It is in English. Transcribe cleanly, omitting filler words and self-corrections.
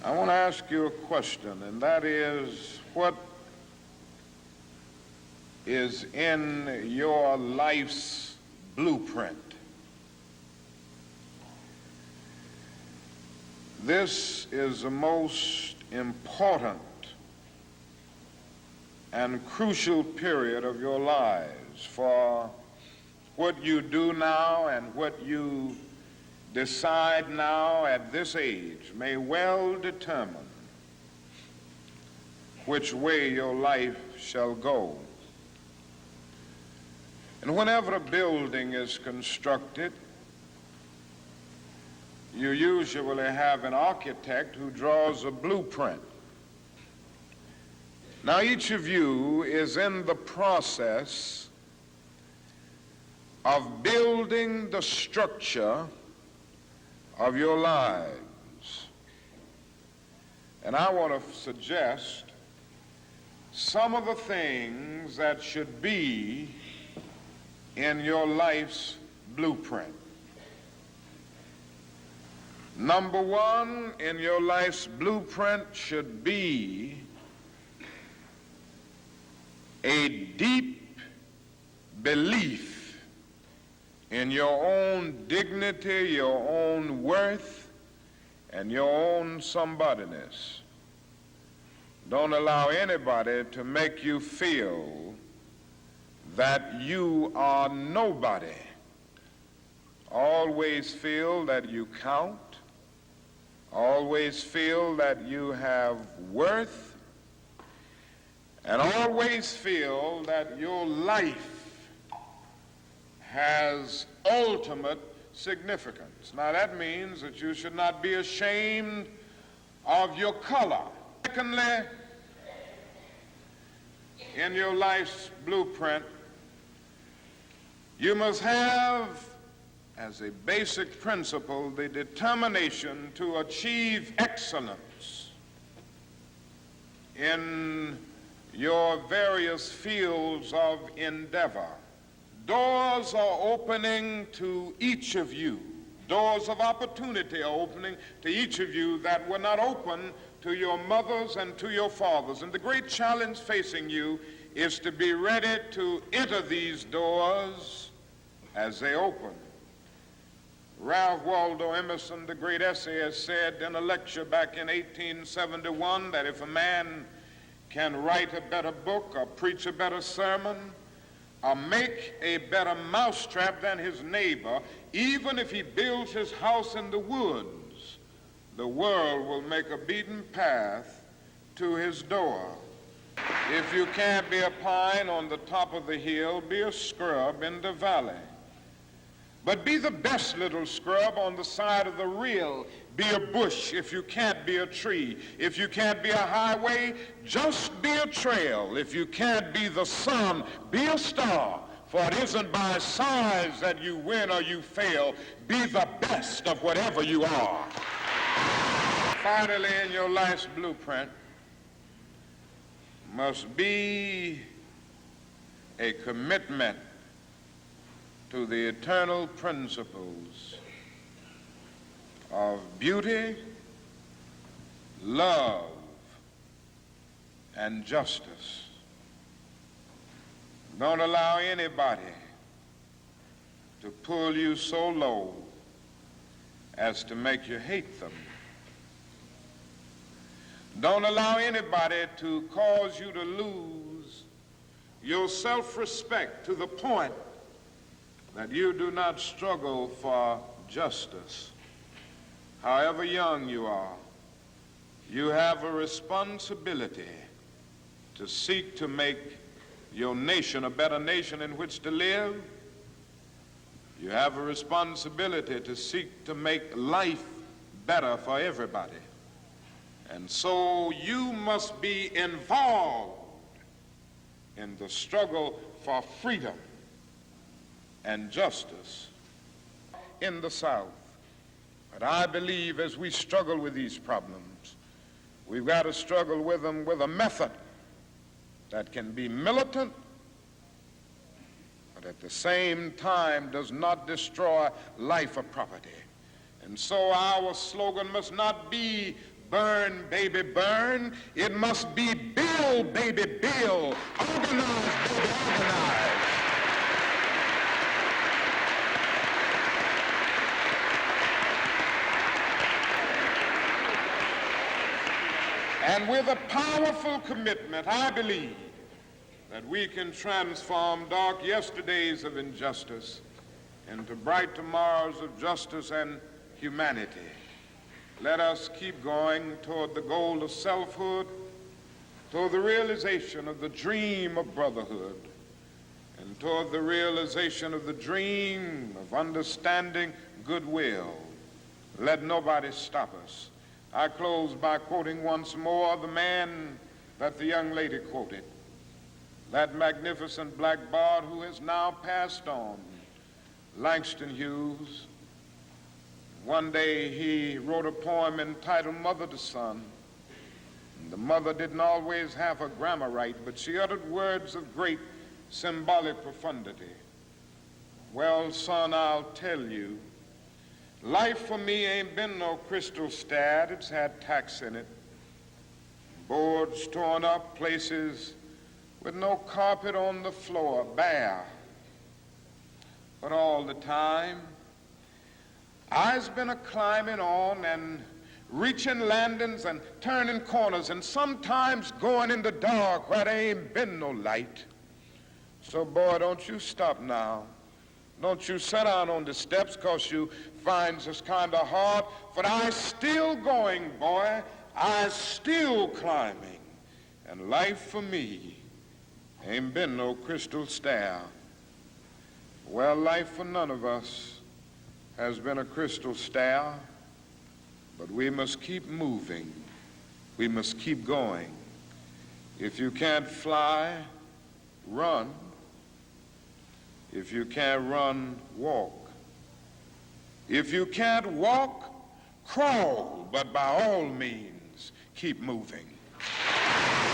I want to ask you a question, and that is, what is in your life's blueprint? This is the most important and crucial period of your lives, for what you do now and what you decide now at this age may well determine which way your life shall go. And whenever a building is constructed, you usually have an architect who draws a blueprint. Now, each of you is in the process of building the structure of your lives. And I want to suggest some of the things that should be in your life's blueprint. Number one in your life's blueprint should be a deep belief in your own dignity, your own worth, and your own somebodyness. Don't allow anybody to make you feel that you are nobody. Always feel that you count. Always feel that you have worth. And always feel that your life has ultimate significance. Now that means that you should not be ashamed of your color. Secondly, in your life's blueprint, you must have as a basic principle the determination to achieve excellence in your various fields of endeavor. Doors are opening to each of you. Doors of opportunity are opening to each of you that were not open to your mothers and to your fathers. And the great challenge facing you is to be ready to enter these doors as they open. Ralph Waldo Emerson, the great essayist, said in a lecture back in 1871 that if a man can write a better book or preach a better sermon or make a better mousetrap than his neighbor, even if he builds his house in the woods, the world will make a beaten path to his door. If you can't be a pine on the top of the hill, be a scrub in the valley. But be the best little scrub on the side of the rill. Be a bush if you can't be a tree. If you can't be a highway, just be a trail. If you can't be the sun, be a star. For it isn't by size that you win or you fail. Be the best of whatever you are. Finally, in your life's blueprint must be a commitment to the eternal principles of beauty, love, and justice. Don't allow anybody to pull you so low as to make you hate them. Don't allow anybody to cause you to lose your self-respect to the point that you do not struggle for justice. However young you are, you have a responsibility to seek to make your nation a better nation in which to live. You have a responsibility to seek to make life better for everybody. And so you must be involved in the struggle for freedom and justice in the South. But I believe as we struggle with these problems, we've got to struggle with them with a method that can be militant, but at the same time does not destroy life or property. And so our slogan must not be burn, baby, burn. It must be build, baby, build. Organize, baby, organize. And with a powerful commitment, I believe that we can transform dark yesterdays of injustice into bright tomorrows of justice and humanity. Let us keep going toward the goal of selfhood, toward the realization of the dream of brotherhood, and toward the realization of the dream of understanding goodwill. Let nobody stop us. I close by quoting once more the man that the young lady quoted, that magnificent black bard who has now passed on, Langston Hughes. One day he wrote a poem entitled Mother to Son. The mother didn't always have her grammar right, but she uttered words of great symbolic profundity. Well, son, I'll tell you, life for me ain't been no crystal stad. It's had tacks in it, boards torn up, places with no carpet on the floor, bare. But all the time, I's been a-climbing on and reaching landings and turning corners and sometimes going in the dark where there ain't been no light. So, boy, don't you stop now. Don't you sit down on the steps 'cause you find this kind of hard, but I's still going, boy. I's still climbing. And life for me ain't been no crystal stair. Well, life for none of us has been a crystal stair, but we must keep moving. We must keep going. If you can't fly, run. If you can't run, walk. If you can't walk, crawl, but by all means, keep moving.